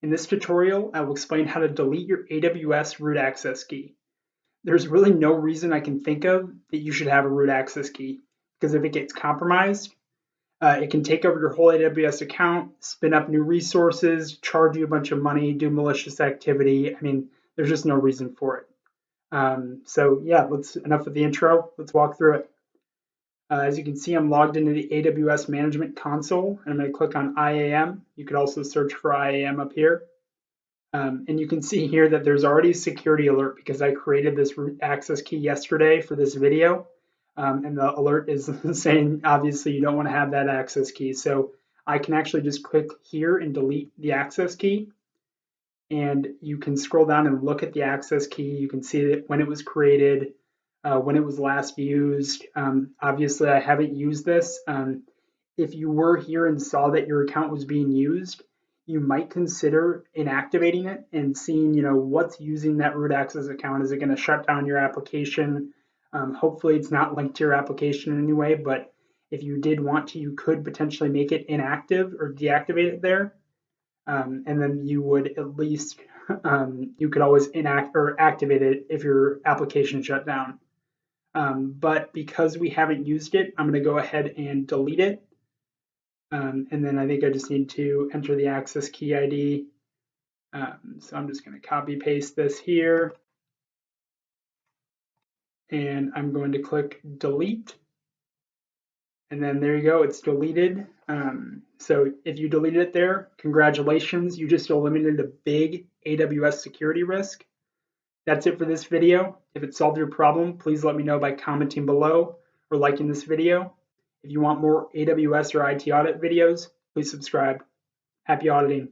In this tutorial, I will explain how to delete your AWS root access key. There's really no reason I can think of that you should have a root access key, because if it gets compromised, it can take over your whole AWS account, spin up new resources, charge you a bunch of money, do malicious activity. I mean, there's just no reason for it. So yeah, enough of the intro. Let's walk through it. As you can see, I'm logged into the AWS Management Console, and I'm going to click on IAM. You could also search for IAM up here. And you can see here that there's already a security alert because I created this root access key yesterday for this video. And the alert is saying, obviously, you don't want to have that access key. So I can actually just click here and delete the access key. And you can scroll down and look at the access key. You can see that when it was created, when it was last used. Obviously, I haven't used this. If you were here and saw that your account was being used, you might consider inactivating it and seeing, what's using that root access account. Is it going to shut down your application? Hopefully, it's not linked to your application in any way, but if you did want to, you could potentially make it inactive or deactivate it there. And then you would at least, you could always activate it if your application shut down. But because we haven't used it, I'm going to go ahead and delete it. And then I think I just need to enter the access key ID. So I'm just going to copy paste this here. And I'm going to click delete. And then there you go, it's deleted. So if you deleted it there, congratulations, you just eliminated a big AWS security risk. That's it for this video. If it solved your problem, please let me know by commenting below or liking this video. If you want more AWS or IT audit videos, please subscribe. Happy auditing.